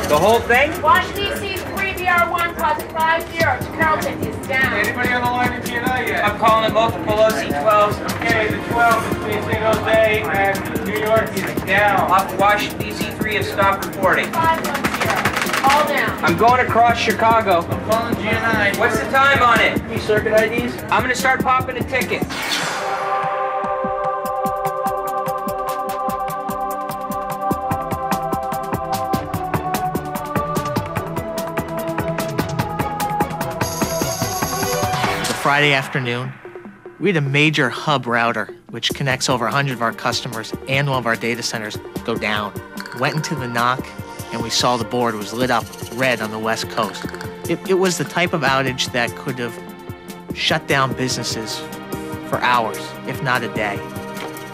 The whole thing? Washington DC 3BR1 closet 50 to Carrollton is down. Anybody on the line in GNI yet? I'm calling it multiple OC12s. Okay, the 12 between San Jose and New York is down. Off of Washington DC 3 has stopped reporting. 510, all down. I'm going across Chicago. I'm calling GNI. What's the time on it? Any circuit IDs? I'm gonna start popping a ticket. Friday afternoon, we had a major hub router, which connects over 100 of our customers and one of our data centers, go down. Went into the NOC, and we saw the board was lit up red on the West Coast. It was the type of outage that could have shut down businesses for hours, if not a day.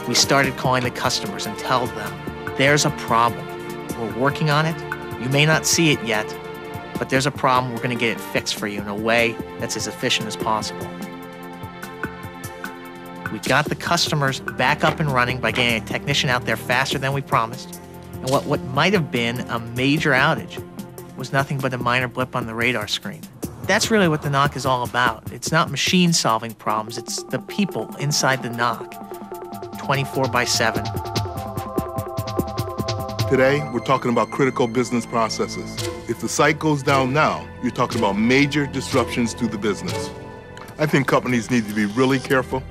We started calling the customers and tell them, there's a problem. We're working on it. You may not see it yet, but there's a problem. We're going to get it fixed for you in a way that's as efficient as possible. We got the customers back up and running by getting a technician out there faster than we promised. And what might have been a major outage was nothing but a minor blip on the radar screen. That's really what the NOC is all about. It's not machine solving problems, it's the people inside the NOC, 24/7. Today, we're talking about critical business processes. If the site goes down now, you're talking about major disruptions to the business. I think companies need to be really careful.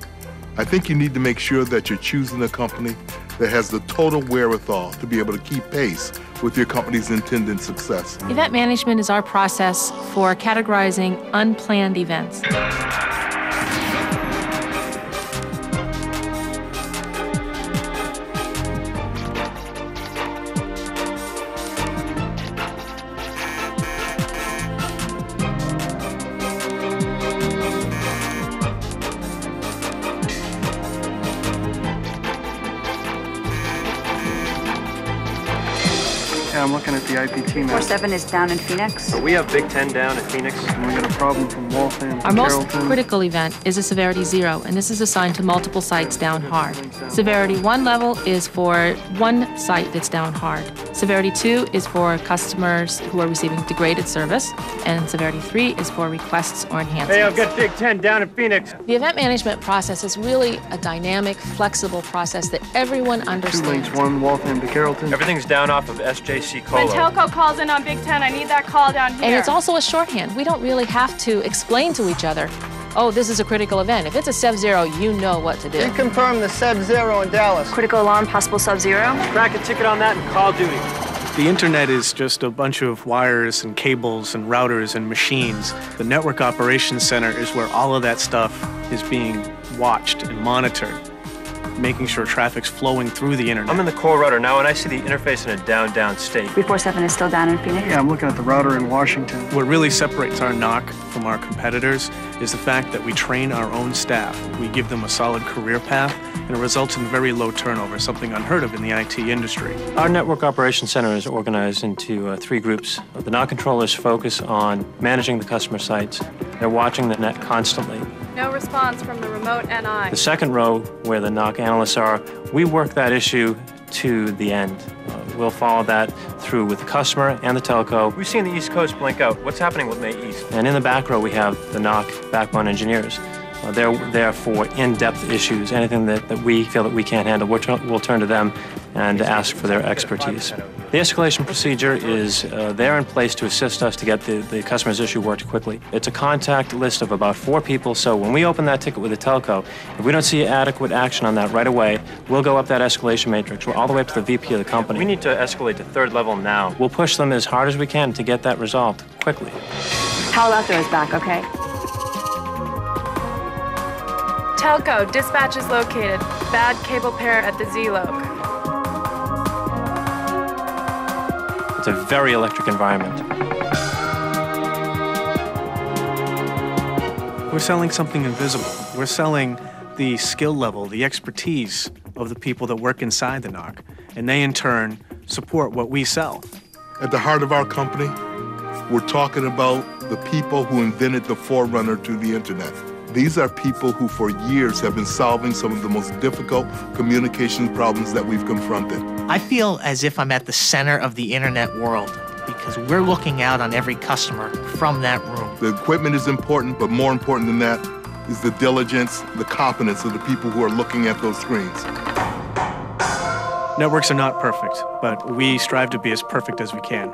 I think you need to make sure that you're choosing a company that has the total wherewithal to be able to keep pace with your company's intended success. Event management is our process for categorizing unplanned events. Yeah, I'm looking at the IPT map. 47 is down in Phoenix. We have Big 10 down in Phoenix. And we got a problem from Waltham to Our most Carrollton. critical event is a severity 0, and this is assigned to multiple sites down hard. Severity 1 level is for one site that's down hard. Severity 2 is for customers who are receiving degraded service, and Severity 3 is for requests or enhancements. Hey, I've got Big 10 down in Phoenix. The event management process is really a dynamic, flexible process that everyone 2 understands. links, 1 Waltham to Carrollton. Everything's down off of SJC When Colo. telco calls in on Big 10, I need that call down here. And it's also a shorthand. We don't really have to explain to each other, oh, this is a critical event. If it's a Sev-0, you know what to do. Reconfirm the Sub-0 in Dallas. Critical alarm, possible sub-zero. Crack a ticket on that and call duty. The internet is just a bunch of wires and cables and routers and machines. The network operations center is where all of that stuff is being watched and monitored, making sure traffic's flowing through the internet. I'm in the core router now, and I see the interface in a down state. 347 is still down in Phoenix. Yeah, I'm looking at the router in Washington. What really separates our NOC from our competitors is the fact that we train our own staff. We give them a solid career path, and it results in very low turnover, something unheard of in the IT industry. Our network operations center is organized into 3 groups. The NOC controllers focus on managing the customer sites. They're watching the net constantly. No response from the remote NI. The second row, where the NOC analysts are, we work that issue to the end. We'll follow that through with the customer and the telco. We've seen the East Coast blink out. What's happening with May East? And in the back row, we have the NOC backbone engineers. They're there for in-depth issues. Anything that we feel that we can't handle, we'll turn to them and ask for their expertise. The escalation procedure is there in place to assist us to get the customer's issue worked quickly. It's a contact list of about 4 people, so when we open that ticket with the telco, if we don't see adequate action on that right away, we'll go up that escalation matrix. We're all the way up to the VP of the company. We need to escalate to 3rd level now. We'll push them as hard as we can to get that resolved quickly. Palo Alto is back, okay? Telco, dispatch is located. Bad cable pair at the Z-Loc. It's a very electric environment. We're selling something invisible. We're selling the skill level, the expertise of the people that work inside the NOC, and they in turn support what we sell. At the heart of our company, we're talking about the people who invented the forerunner to the internet. These are people who for years have been solving some of the most difficult communication problems that we've confronted. I feel as if I'm at the center of the internet world because we're looking out on every customer from that room. The equipment is important, but more important than that is the diligence, the competence of the people who are looking at those screens. Networks are not perfect, but we strive to be as perfect as we can.